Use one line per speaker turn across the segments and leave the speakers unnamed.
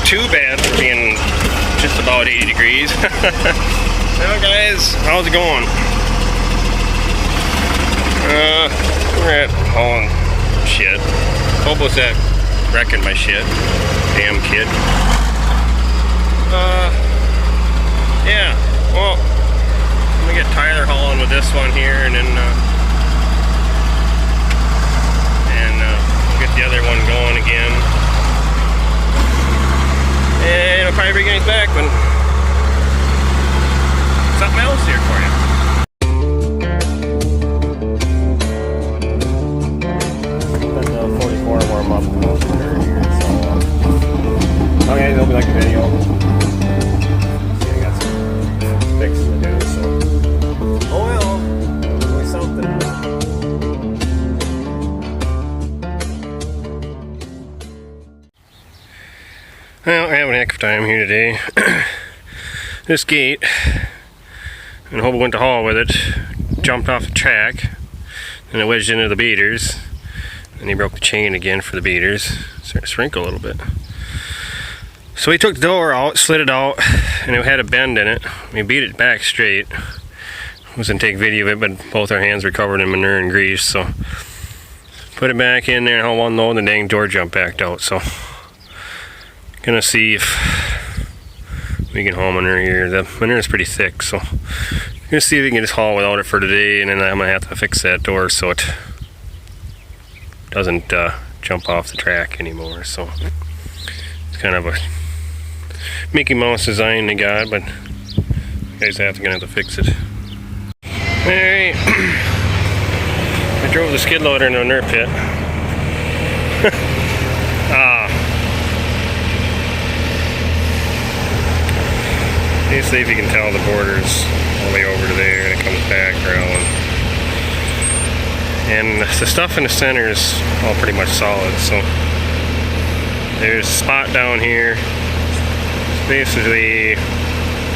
too bad for being just about 80 degrees. Now guys, how's it going? We're at hauling shit. Hobo's at wrecking my shit. Damn kid. Yeah, well, I'm gonna get Tyler hauling with this one here, and then get the other one going again. And I'll probably bring you guys back when something else here for you. Let the 44 warm up here, so. Okay, they'll be like a video. See, I got some fixing to do, so. Oh well, only something. Well, we're having a heck of a time here today. This gate, and Hobo went to haul with it, jumped off the track, and it wedged into the beaters. And he broke the chain again for the beaters. Starting to shrink a little bit. So he took the door out, slid it out, and it had a bend in it. We beat it back straight. I was gonna take video of it, but both our hands were covered in manure and grease, so put it back in there and haul one load, and the dang door jumped back out. So gonna see if we can haul manure here. The manure is pretty thick, so gonna see if we can just haul without it for today, and then I'm gonna have to fix that door so it doesn't jump off the track anymore. So it's kind of a Mickey Mouse design they got, but you guys gonna have to fix it. Alright, I drove the skid loader into a manure pit. Basically, if you can tell, the border's all the way over to there, and it comes back around. And the stuff in the center is all pretty much solid, so there's a spot down here. It's basically,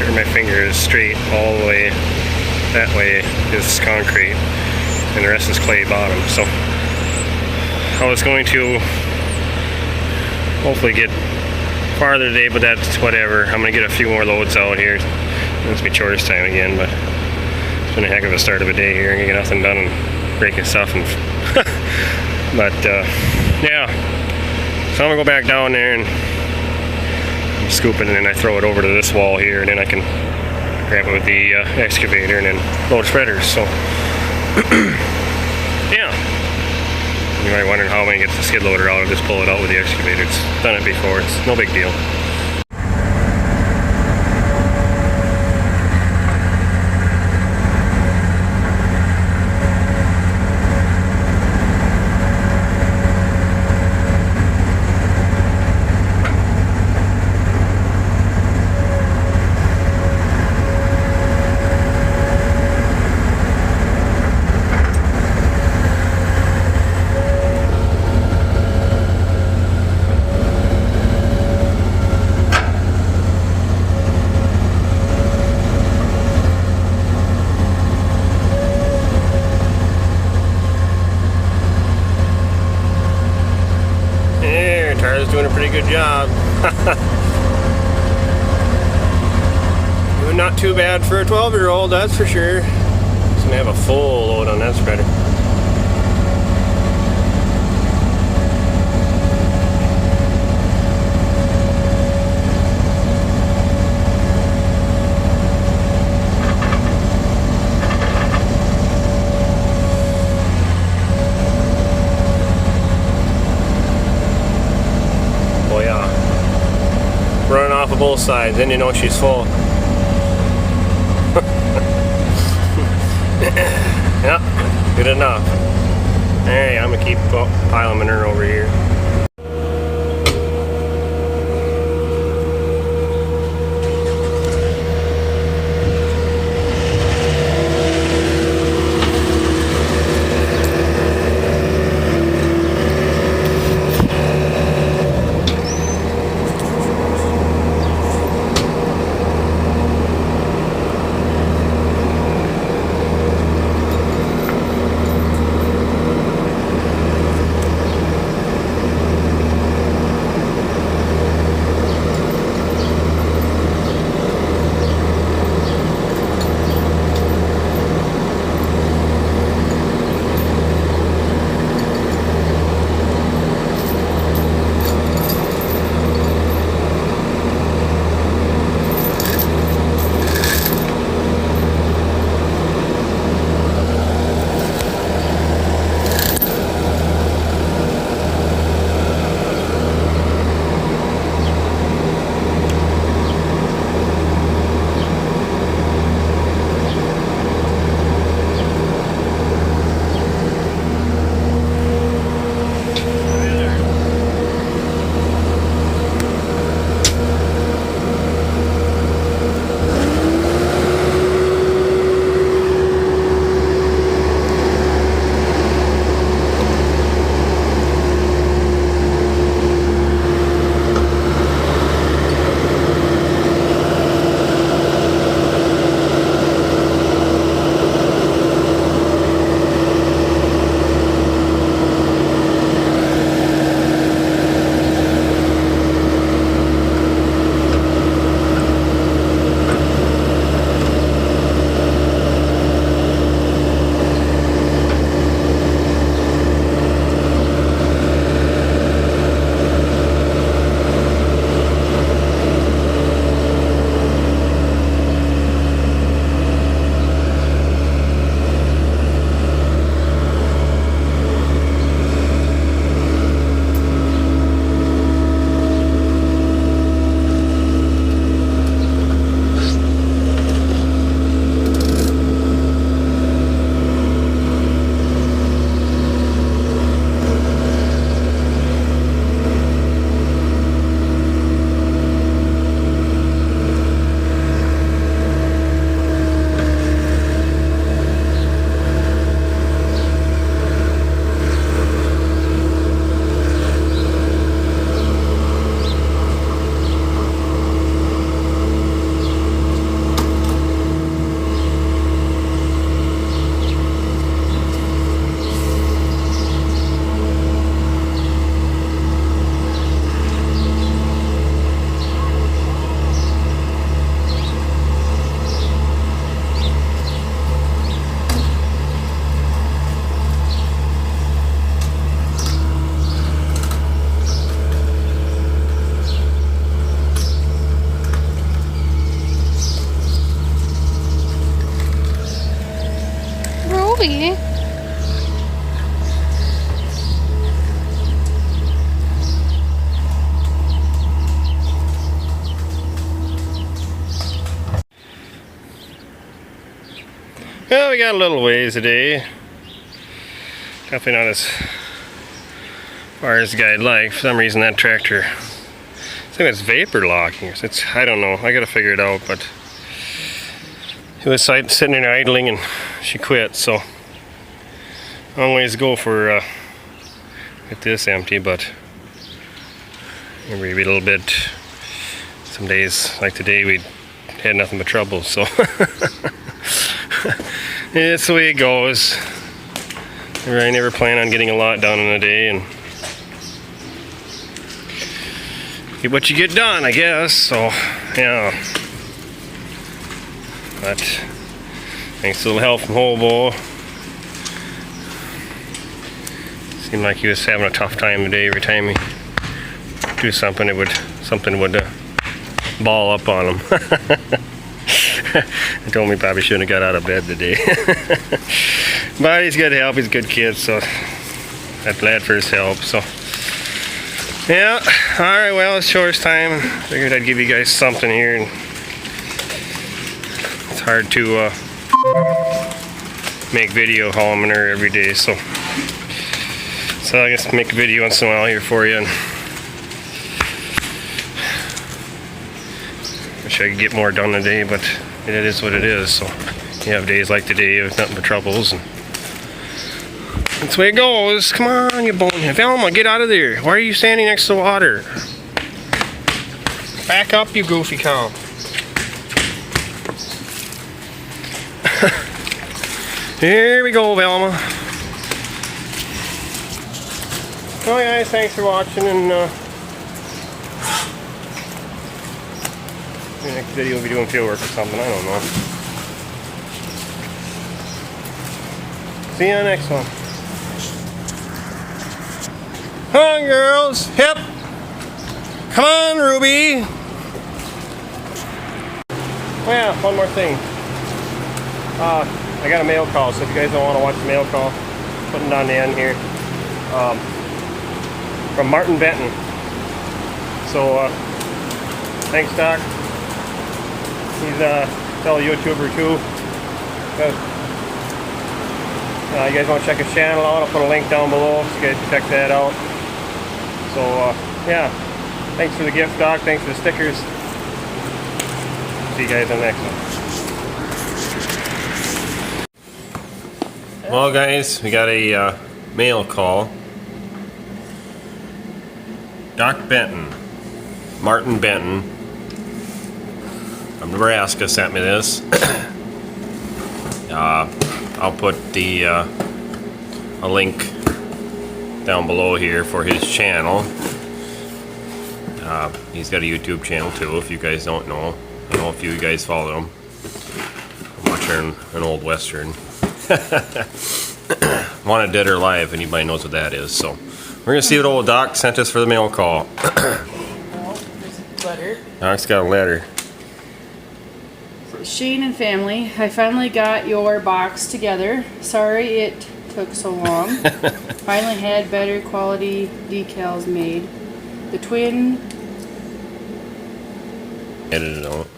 where my finger is straight all the way that way is concrete, and the rest is clay bottom. So I was going to hopefully get farther today, but that's whatever. I'm gonna get a few more loads out here. It's be chores time again, but it's been a heck of a start of a day here. I get nothing done and breaking stuff, and but yeah. So I'm gonna go back down there and scoop it, and then I throw it over to this wall here, and then I can grab it with the excavator and then load spreaders. So yeah. You might be wondering how I'm gonna get the skid loader out. I'll just pull it out with the excavator. It's done it before. It's no big deal. Doing a pretty good job. Doing not too bad for a 12-year-old, that's for sure. He's gonna have a full load on that spreader. Running off of both sides, then you know she's full. Yeah, good enough. Hey, I'm gonna keep piling manure over here.
doggy.
Well, we got a little ways today. Definitely not as far as the guy'd like. For some reason that tractor, I think it's vapor locking. I don't know, I gotta figure it out, but he was sitting there idling and she quit, so long ways to go for get this empty, but maybe a little bit. Some days like today we had nothing but trouble, so it's the way it goes. I never plan on getting a lot done in a day, and get what you get done, I guess. So yeah, but thanks to a little help from Hobo. Seemed like he was having a tough time today. Every time he do something, something would ball up on him. He told me probably shouldn't have got out of bed today. But he's good help, he's a good kid, so I'm glad for his help. So yeah, alright, well, it's chores time. Figured I'd give you guys something here. And it's hard to make video hauling manure every day, so I guess make a video once in a while here for you. And wish I could get more done today, but it is what it is. So you have days like today with nothing but troubles, and that's the way it goes. Come on, you bonehead. Velma, get out of there. Why are you standing next to the water? Back up, you goofy cow. Here we go, Velma. Well, guys, thanks for watching, and the next video we'll be doing field work or something, I don't know. See you on the next one. Come on, girls. Hip. Come on, Ruby. Oh yeah, one more thing. I got a mail call, so if you guys don't want to watch the mail call, putting it on the end here. From Martin Benton. So, thanks, Doc. He's a fellow YouTuber too. You guys want to check his channel out? I'll put a link down below so you guys can check that out. So yeah, thanks for the gift, Doc. Thanks for the stickers. See you guys on the next one. Well, guys, we got a mail call. Doc Benton, Martin Benton from Nebraska sent me this. I'll put a link down below here for his channel. He's got a YouTube channel too, if you guys don't know. I don't know if you guys follow him. I'm watching an old Western. Wanted Dead or Alive, anybody knows what that is. So we're gonna see what old Doc sent us for the mail call.
Oh, there's a letter.
Doc's got a letter.
Shane and family, I finally got your box together. Sorry it took so long. Finally had better quality decals made. The twin...
Edited out.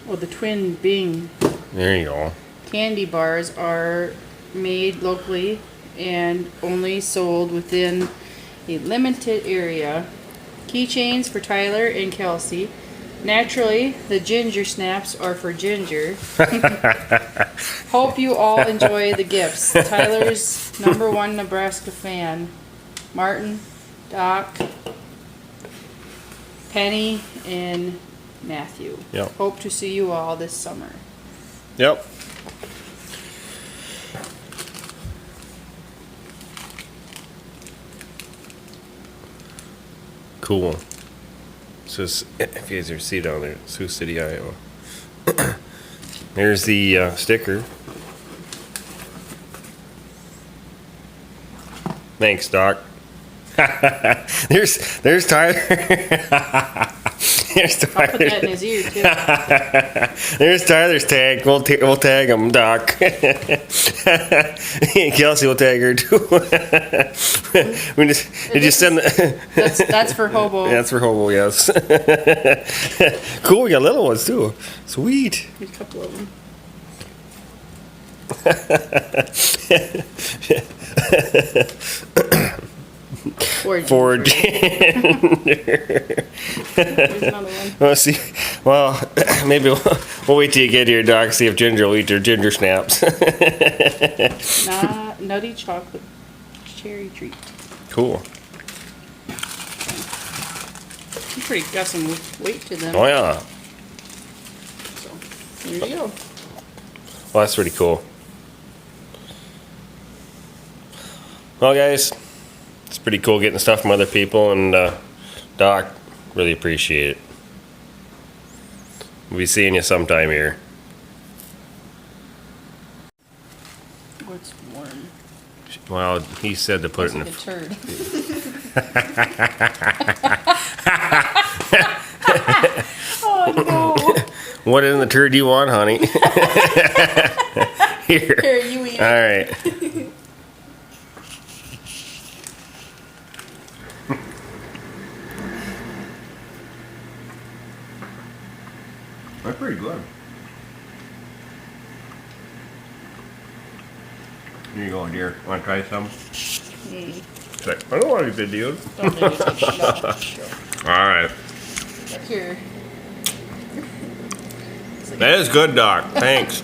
Well, the twin Bing
There you go.
candy bars are made locally and only sold within a limited area. Keychains for Tyler and Kelsey. Naturally, the ginger snaps are for Ginger. Hope you all enjoy the gifts. Tyler's #1 Nebraska fan. Martin, Doc, Penny, and Matthew.
Yep.
Hope to see you all this summer.
Yep. Cool. So if you guys ever see it down there, Sioux City, Iowa. There's the sticker. Thanks, Doc. there's Tyler. There's
I'll put that in
Tyler's.
his ear too.
There's Tyler's tag. We'll tag him, Doc. Kelsey will tag her too. Did you send?
That's for hobo.
That's for hobo. Yes. Cool. We got little ones too. Sweet.
A couple of them.
For
There's another one.
Well, see, well, maybe we'll wait till you get here, Doc. See if Ginger will eat her ginger snaps.
Nutty chocolate cherry treat.
Cool.
Got some weight to them.
Oh yeah.
So there you go.
Well, that's pretty cool. Well, guys, it's pretty cool getting stuff from other people, and Doc, really appreciate it. We'll be seeing you sometime here.
What's warm?
Well, he said to put it in
Looks
the.
like a turd. Oh no!
What in the turd do you want, honey? Here.
Here, you eat it.
All right. That's pretty good. Here you go, dear. Want to try some? It's like, I don't want to get the dude.
Don't let me take it off.
All right.
Here.
That is good, Doc. Thanks.